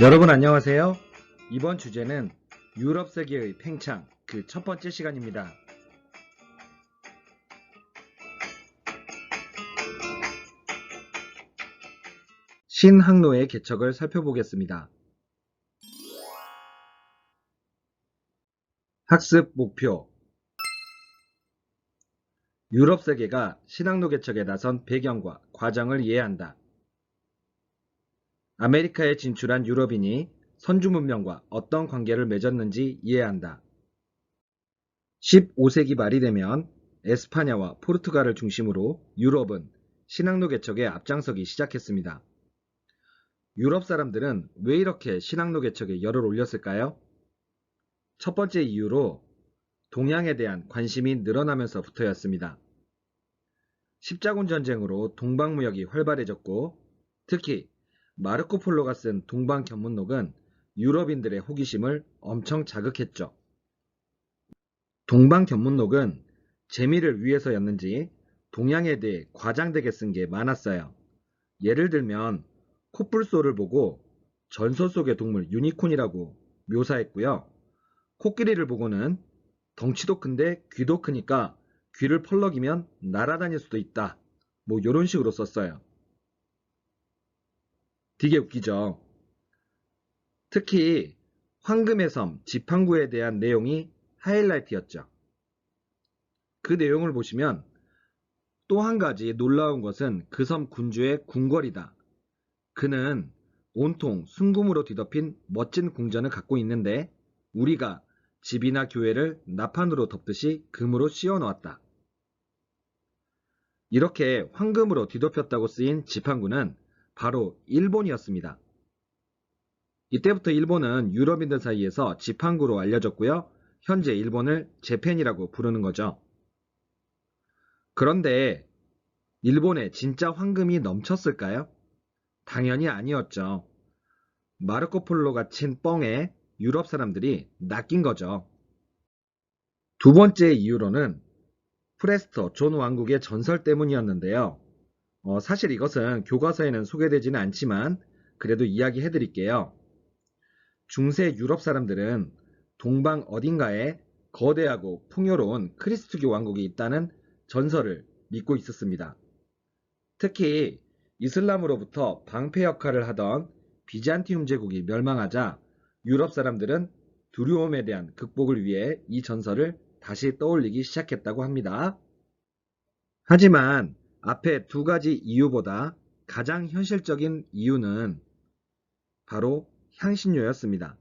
여러분 안녕하세요. 이번 주제는 유럽 세계의 팽창 그 첫 번째 시간입니다. 신항로의 개척을 살펴보겠습니다. 학습 목표 유럽 세계가 신항로 개척에 나선 배경과 과정을 이해한다. 아메리카에 진출한 유럽인이 선주 문명과 어떤 관계를 맺었는지 이해한다. 15세기 말이 되면 에스파냐와 포르투갈을 중심으로 유럽은 신항로 개척에 앞장서기 시작했습니다. 유럽 사람들은 왜 이렇게 신항로 개척에 열을 올렸을까요? 첫 번째 이유로 동양에 대한 관심이 늘어나면서부터였습니다. 십자군 전쟁으로 동방무역이 활발해졌고 특히 마르코 폴로가 쓴 동방견문록은 유럽인들의 호기심을 엄청 자극했죠. 동방견문록은 재미를 위해서였는지 동양에 대해 과장되게 쓴 게 많았어요. 예를 들면 코뿔소를 보고 전설 속의 동물 유니콘이라고 묘사했고요. 코끼리를 보고는 덩치도 큰데 귀도 크니까 귀를 펄럭이면 날아다닐 수도 있다. 뭐 이런 식으로 썼어요. 되게 웃기죠. 특히 황금의 섬 지팡구에 대한 내용이 하이라이트였죠. 그 내용을 보시면 또 한 가지 놀라운 것은 그 섬 군주의 궁궐이다. 그는 온통 순금으로 뒤덮인 멋진 궁전을 갖고 있는데 우리가 집이나 교회를 나판으로 덮듯이 금으로 씌워 놓았다. 이렇게 황금으로 뒤덮였다고 쓰인 지팡구는 바로 일본이었습니다. 이때부터 일본은 유럽인들 사이에서 지팡구로 알려졌고요. 현재 일본을 재팬이라고 부르는 거죠. 그런데 일본에 진짜 황금이 넘쳤을까요? 당연히 아니었죠. 마르코 폴로가 친 뻥에 유럽 사람들이 낚인 거죠. 두 번째 이유로는 프레스터 존 왕국의 전설 때문이었는데요. 사실 이것은 교과서에는 소개되지는 않지만 그래도 이야기해 드릴게요. 중세 유럽 사람들은 동방 어딘가에 거대하고 풍요로운 크리스트교 왕국이 있다는 전설을 믿고 있었습니다. 특히 이슬람으로부터 방패 역할을 하던 비잔티움 제국이 멸망하자 유럽 사람들은 두려움에 대한 극복을 위해 이 전설을 다시 떠올리기 시작했다고 합니다. 하지만 앞에 두 가지 이유보다 가장 현실적인 이유는 바로 향신료였습니다.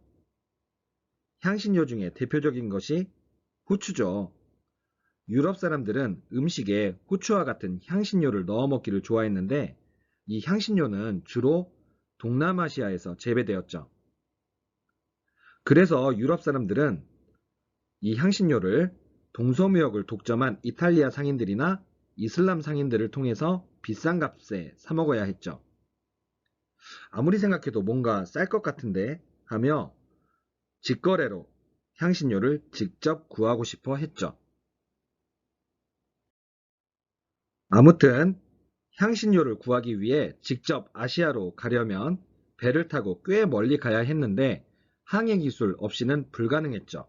향신료 중에 대표적인 것이 후추죠. 유럽 사람들은 음식에 후추와 같은 향신료를 넣어 먹기를 좋아했는데 이 향신료는 주로 동남아시아에서 재배되었죠. 그래서 유럽 사람들은 이 향신료를 동서무역을 독점한 이탈리아 상인들이나 이슬람 상인들을 통해서 비싼 값에 사 먹어야 했죠. 아무리 생각해도 뭔가 쌀 것 같은데 하며 직거래로 향신료를 직접 구하고 싶어 했죠. 아무튼 향신료를 구하기 위해 직접 아시아로 가려면 배를 타고 꽤 멀리 가야 했는데 항해 기술 없이는 불가능했죠.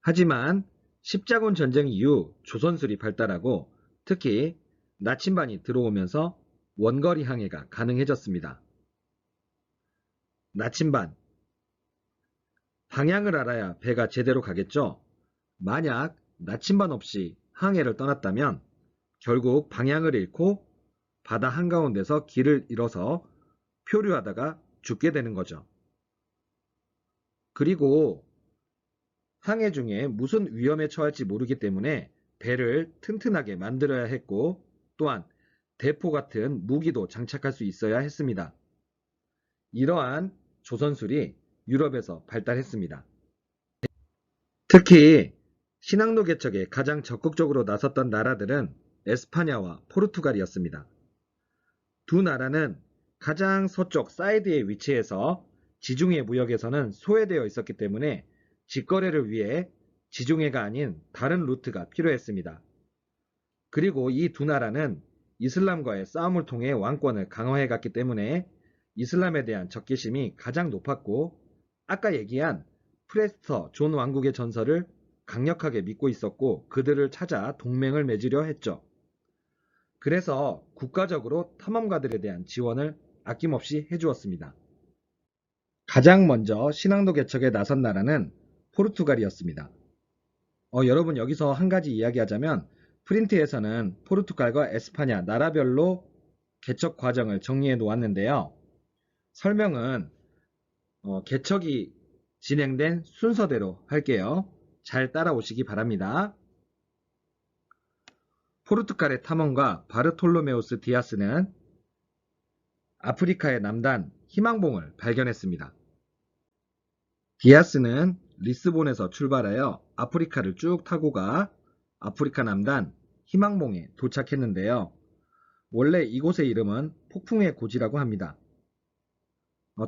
하지만 십자군 전쟁 이후 조선술이 발달하고 특히 나침반이 들어오면서 원거리 항해가 가능해졌습니다. 나침반, 방향을 알아야 배가 제대로 가겠죠? 만약 나침반 없이 항해를 떠났다면 결국 방향을 잃고 바다 한가운데서 길을 잃어서 표류하다가 죽게 되는 거죠. 그리고 항해 중에 무슨 위험에 처할지 모르기 때문에 배를 튼튼하게 만들어야 했고 또한 대포 같은 무기도 장착할 수 있어야 했습니다. 이러한 조선술이 유럽에서 발달했습니다. 특히 신항로 개척에 가장 적극적으로 나섰던 나라들은 에스파냐와 포르투갈이었습니다. 두 나라는 가장 서쪽 사이드에 위치해서 지중해 무역에서는 소외되어 있었기 때문에 직거래를 위해 지중해가 아닌 다른 루트가 필요했습니다. 그리고 이 두 나라는 이슬람과의 싸움을 통해 왕권을 강화해 갔기 때문에 이슬람에 대한 적개심이 가장 높았고 아까 얘기한 프레스터 존 왕국의 전설을 강력하게 믿고 있었고 그들을 찾아 동맹을 맺으려 했죠. 그래서 국가적으로 탐험가들에 대한 지원을 아낌없이 해주었습니다. 가장 먼저 신앙도 개척에 나선 나라는 포르투갈이었습니다. 여러분 여기서 한 가지 이야기하자면 프린트에서는 포르투갈과 에스파냐 나라별로 개척 과정을 정리해 놓았는데요. 설명은 개척이 진행된 순서대로 할게요. 잘 따라오시기 바랍니다. 포르투갈의 탐험가 바르톨로메우스 디아스는 아프리카의 남단 희망봉을 발견했습니다. 디아스는 리스본에서 출발하여 아프리카를 쭉 타고 가 아프리카 남단 희망봉에 도착했는데요. 원래 이곳의 이름은 폭풍의 고지라고 합니다.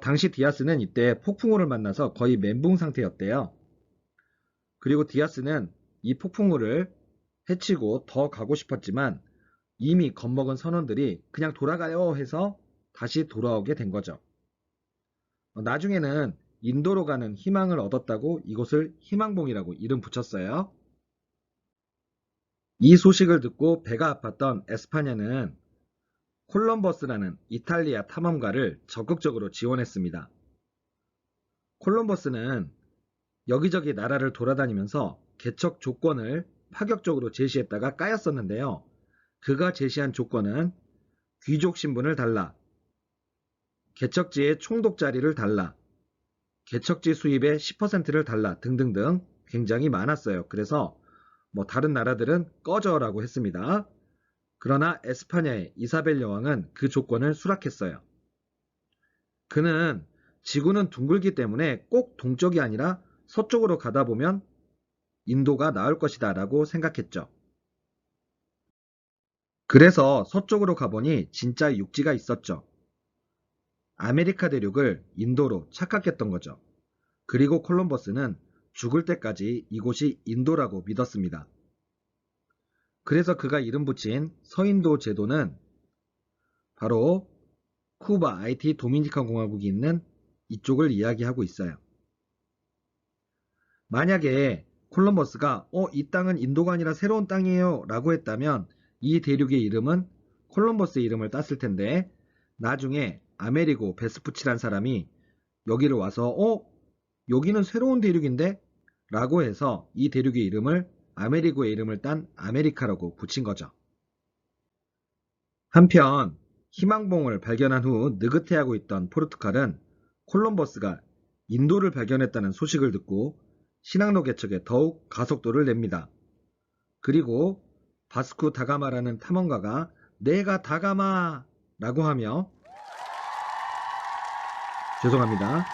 당시 디아스는 이때 폭풍우를 만나서 거의 멘붕 상태였대요. 그리고 디아스는 이 폭풍우를 해치고 더 가고 싶었지만 이미 겁먹은 선원들이 그냥 돌아가요 해서 다시 돌아오게 된 거죠. 나중에는 인도로 가는 희망을 얻었다고 이곳을 희망봉이라고 이름 붙였어요. 이 소식을 듣고 배가 아팠던 에스파냐는 콜럼버스라는 이탈리아 탐험가를 적극적으로 지원했습니다. 콜럼버스는 여기저기 나라를 돌아다니면서 개척 조건을 파격적으로 제시했다가 까였었는데요. 그가 제시한 조건은 귀족 신분을 달라, 개척지의 총독자리를 달라, 개척지 수입의 10%를 달라 등등등 굉장히 많았어요. 그래서 다른 나라들은 꺼져라고 했습니다. 그러나 에스파냐의 이사벨 여왕은 그 조건을 수락했어요. 그는 지구는 둥글기 때문에 꼭 동쪽이 아니라 서쪽으로 가다 보면 인도가 나을 것이다 라고 생각했죠. 그래서 서쪽으로 가보니 진짜 육지가 있었죠. 아메리카 대륙을 인도로 착각했던 거죠. 그리고 콜럼버스는 죽을 때까지 이곳이 인도라고 믿었습니다. 그래서 그가 이름 붙인 서인도 제도는 바로 쿠바, 아이티, 도미니칸 공화국이 있는 이쪽을 이야기하고 있어요. 만약에 콜럼버스가 이 땅은 인도가 아니라 새로운 땅이에요 라고 했다면 이 대륙의 이름은 콜럼버스의 이름을 땄을 텐데 나중에 아메리고 베스푸치란 사람이 여기를 와서 여기는 새로운 대륙인데? 라고 해서 이 대륙의 이름을 아메리고의 이름을 딴 아메리카라고 붙인 거죠. 한편 희망봉을 발견한 후 느긋해하고 있던 포르투갈은 콜럼버스가 인도를 발견했다는 소식을 듣고 신항로 개척에 더욱 가속도를 냅니다. 그리고 바스쿠 다가마라는 탐험가가 내가 다가마 라고 하며 죄송합니다.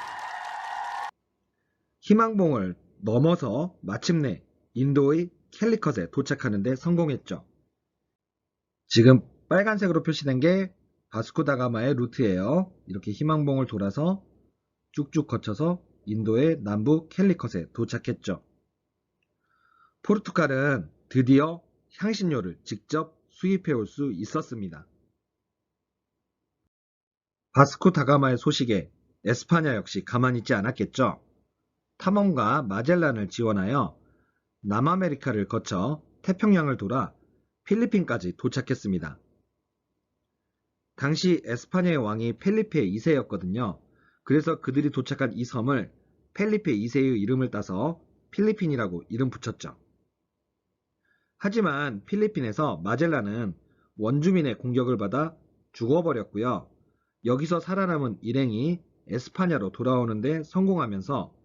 희망봉을 넘어서 마침내 인도의 캘리컷에 도착하는데 성공했죠. 지금 빨간색으로 표시된 게 바스코 다가마의 루트예요. 이렇게 희망봉을 돌아서 쭉쭉 거쳐서 인도의 남부 캘리컷에 도착했죠. 포르투갈은 드디어 향신료를 직접 수입해 올 수 있었습니다. 바스코 다가마의 소식에 에스파냐 역시 가만히 있지 않았겠죠. 탐험가 마젤란을 지원하여 남아메리카를 거쳐 태평양을 돌아 필리핀까지 도착했습니다. 당시 에스파냐의 왕이 펠리페 2세였거든요. 그래서 그들이 도착한 이 섬을 펠리페 2세의 이름을 따서 필리핀이라고 이름 붙였죠. 하지만 필리핀에서 마젤란은 원주민의 공격을 받아 죽어버렸고요. 여기서 살아남은 일행이 에스파냐로 돌아오는데 성공하면서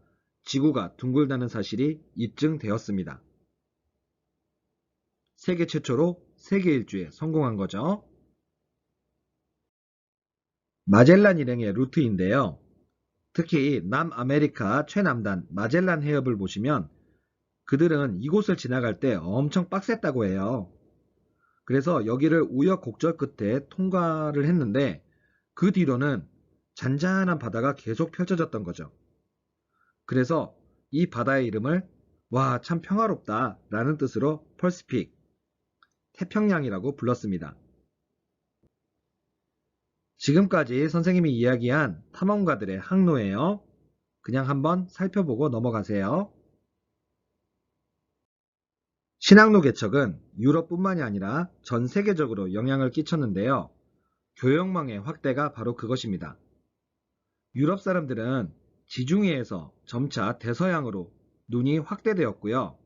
지구가 둥글다는 사실이 입증되었습니다. 세계 최초로 세계 일주에 성공한 거죠. 마젤란 일행의 루트인데요. 특히 남아메리카 최남단 마젤란 해협을 보시면 그들은 이곳을 지나갈 때 엄청 빡셌다고 해요. 그래서 여기를 우여곡절 끝에 통과를 했는데 그 뒤로는 잔잔한 바다가 계속 펼쳐졌던 거죠. 그래서 이 바다의 이름을 와, 참 평화롭다 라는 뜻으로 퍼시픽, 태평양이라고 불렀습니다. 지금까지 선생님이 이야기한 탐험가들의 항로예요. 그냥 한번 살펴보고 넘어가세요. 신항로 개척은 유럽뿐만이 아니라 전 세계적으로 영향을 끼쳤는데요. 교역망의 확대가 바로 그것입니다. 유럽 사람들은 지중해에서 점차 대서양으로 눈이 확대되었고요.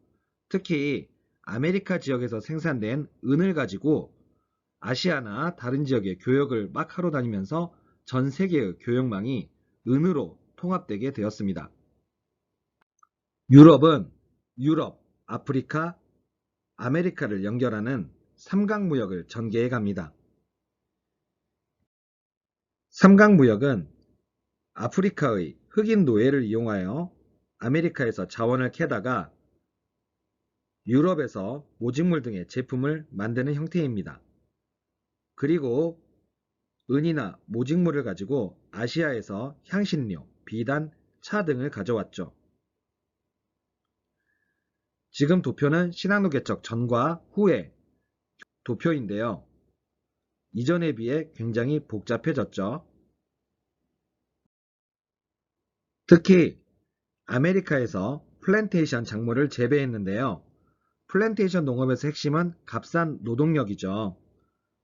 특히 아메리카 지역에서 생산된 은을 가지고 아시아나 다른 지역의 교역을 막 하러 다니면서 전 세계의 교역망이 은으로 통합되게 되었습니다. 유럽은 유럽, 아프리카, 아메리카를 연결하는 삼각무역을 전개해 갑니다. 삼각무역은 아프리카의 흑인 노예를 이용하여 아메리카에서 자원을 캐다가 유럽에서 모직물 등의 제품을 만드는 형태입니다. 그리고 은이나 모직물을 가지고 아시아에서 향신료, 비단, 차 등을 가져왔죠. 지금 도표는 신항로 개척 전과 후의 도표인데요. 이전에 비해 굉장히 복잡해졌죠. 특히 아메리카에서 플랜테이션 작물을 재배했는데요. 플랜테이션 농업에서 핵심은 값싼 노동력이죠.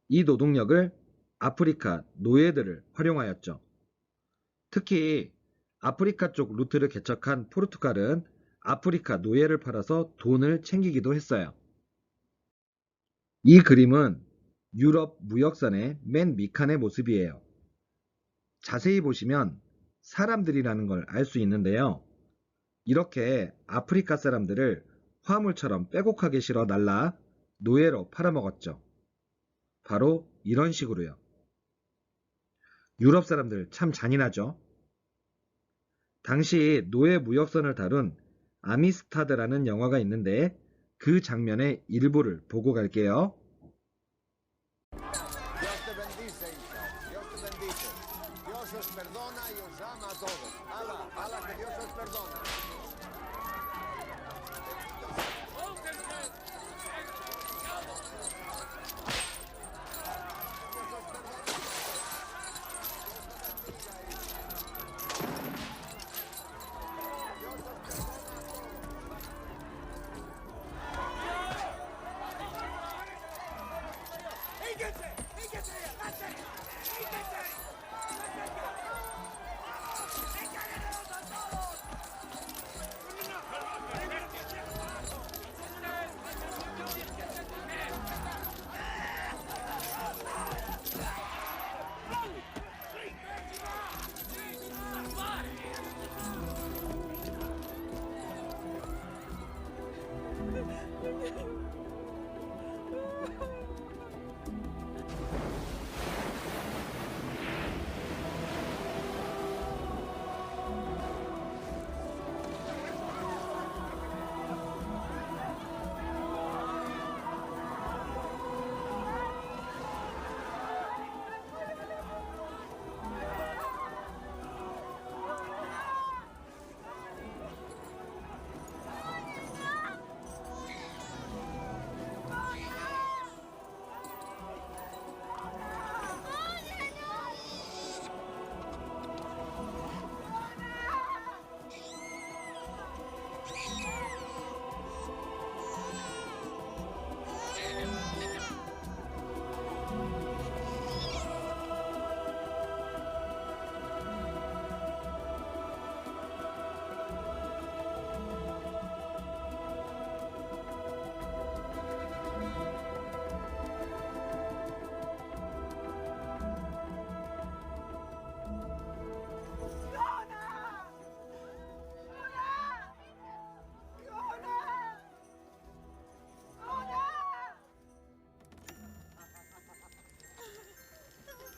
이 노동력을 아프리카 노예들을 활용하였죠. 특히 아프리카 쪽 루트를 개척한 포르투갈은 아프리카 노예를 팔아서 돈을 챙기기도 했어요. 이 그림은 유럽 무역선의 맨 밑칸의 모습이에요. 자세히 보시면 사람들이라는 걸 알 수 있는데요. 이렇게 아프리카 사람들을 화물처럼 빼곡하게 실어 날라 노예로 팔아먹었죠. 바로 이런 식으로요. 유럽 사람들 참 잔인하죠. 당시 노예 무역선을 다룬 아미스타드라는 영화가 있는데 그 장면의 일부를 보고 갈게요. Dios te bendice, hija. Dios te bendice. Dios os perdona y os ama a todos. Ala, ala, que Dios os perdona.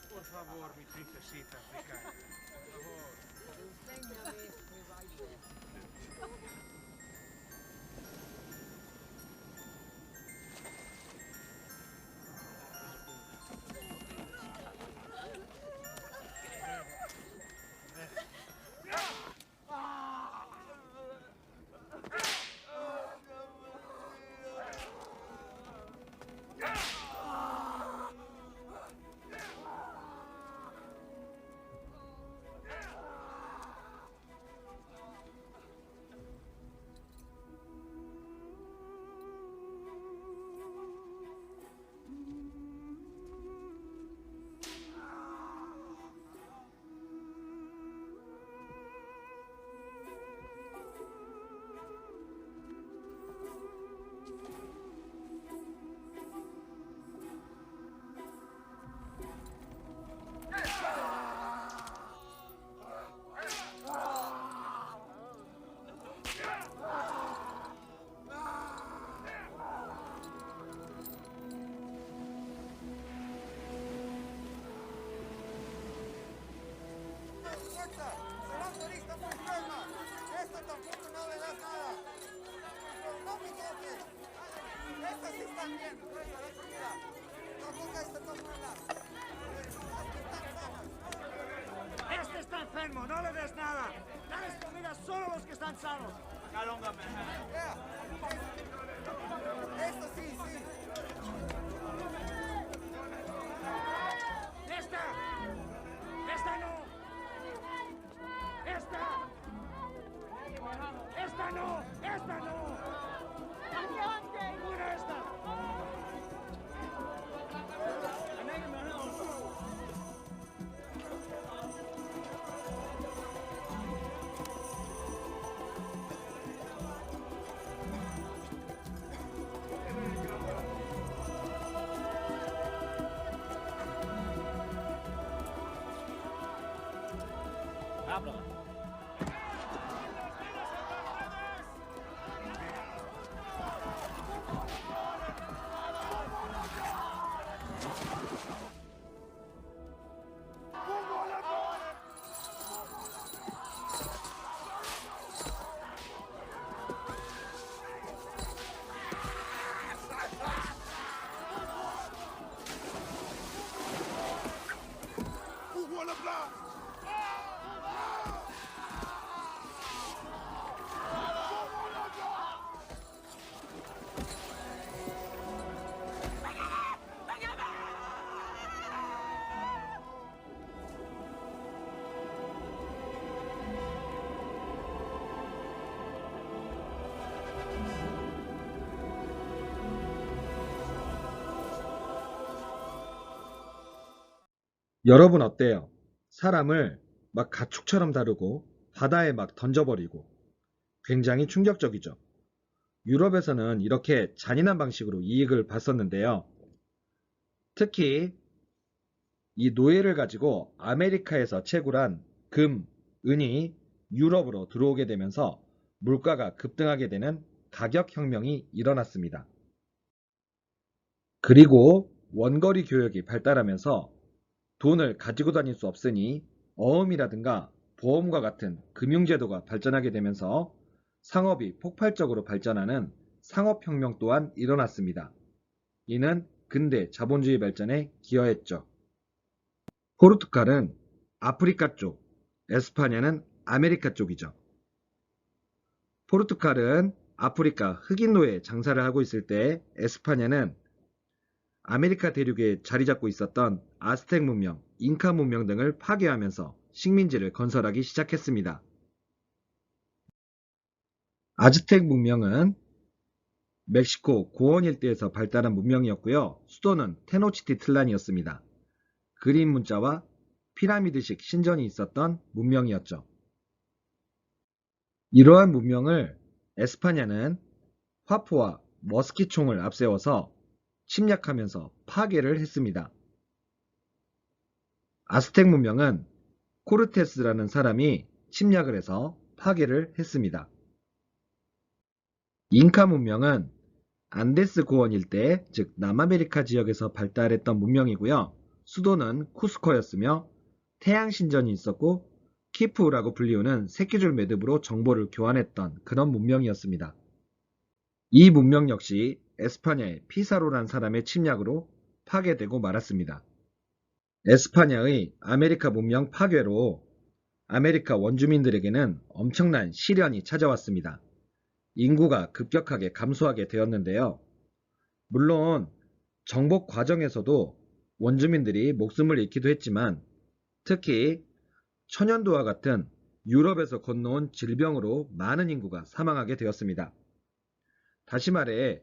Por favor, mi princesita africana. Por favor. Enséñame mi baile. Esta, será turista muy calma. Esta tampoco no le das nada. No me toques. Estas sí están bien, reina, la comida. Tampoco esta tómala. Las que están sanas. Este está enfermo, no le des nada. Dales comida solo a los que están sanos. Yeah. Esta sí, sí. ¡Esta! ¡Esta no! ¡Esta! ¡Esta no! ¡Esta no! ¡Ninguna esta! 여러분 어때요? 사람을 막 가축처럼 다루고 바다에 막 던져버리고 굉장히 충격적이죠. 유럽에서는 이렇게 잔인한 방식으로 이익을 봤었는데요. 특히 이 노예를 가지고 아메리카에서 채굴한 금, 은이 유럽으로 들어오게 되면서 물가가 급등하게 되는 가격혁명이 일어났습니다. 그리고 원거리 교역이 발달하면서 돈을 가지고 다닐 수 없으니 어음이라든가 보험과 같은 금융제도가 발전하게 되면서 상업이 폭발적으로 발전하는 상업혁명 또한 일어났습니다. 이는 근대 자본주의 발전에 기여했죠. 포르투갈은 아프리카 쪽, 에스파냐는 아메리카 쪽이죠. 포르투갈은 아프리카 흑인 노예 장사를 하고 있을 때 에스파냐는 아메리카 대륙에 자리 잡고 있었던 아스텍 문명, 잉카 문명 등을 파괴하면서 식민지를 건설하기 시작했습니다. 아즈텍 문명은 멕시코 고원 일대에서 발달한 문명이었고요. 수도는 테노치티틀란이었습니다. 그림 문자와 피라미드식 신전이 있었던 문명이었죠. 이러한 문명을 에스파냐는 화포와 머스킷총을 앞세워서 침략하면서 파괴를 했습니다. 아스텍 문명은 코르테스라는 사람이 침략을 해서 파괴를 했습니다. 잉카 문명은 안데스 고원 일대, 즉 남아메리카 지역에서 발달했던 문명이고요. 수도는 쿠스코였으며 태양신전이 있었고 키프라고 불리우는 새끼줄 매듭으로 정보를 교환했던 그런 문명이었습니다. 이 문명 역시 에스파냐의 피사로란 사람의 침략으로 파괴되고 말았습니다. 에스파냐의 아메리카 문명 파괴로 아메리카 원주민들에게는 엄청난 시련이 찾아왔습니다. 인구가 급격하게 감소하게 되었는데요. 물론 정복 과정에서도 원주민들이 목숨을 잃기도 했지만 특히 천연두와 같은 유럽에서 건너온 질병으로 많은 인구가 사망하게 되었습니다. 다시 말해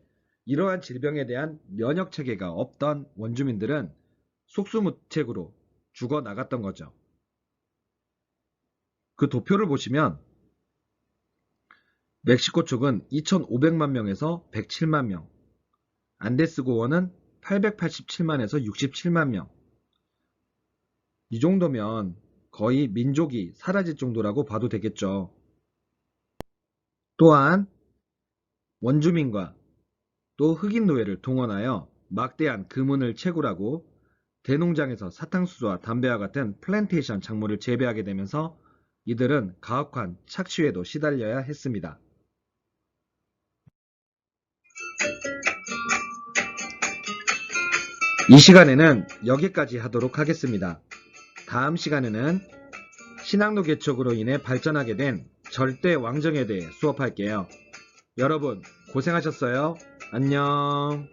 이러한 질병에 대한 면역체계가 없던 원주민들은 속수무책으로 죽어나갔던 거죠. 그 도표를 보시면 멕시코 쪽은 2,500만 명에서 107만 명, 안데스 고원은 887만에서 67만 명. 이 정도면 거의 민족이 사라질 정도라고 봐도 되겠죠. 또한 원주민과 또 흑인 노예를 동원하여 막대한 금은을 채굴하고 대농장에서 사탕수수와 담배와 같은 플랜테이션 작물을 재배하게 되면서 이들은 가혹한 착취에도 시달려야 했습니다. 이 시간에는 여기까지 하도록 하겠습니다. 다음 시간에는 신학로 개척으로 인해 발전하게 된 절대 왕정에 대해 수업할게요. 여러분 고생하셨어요. 안녕.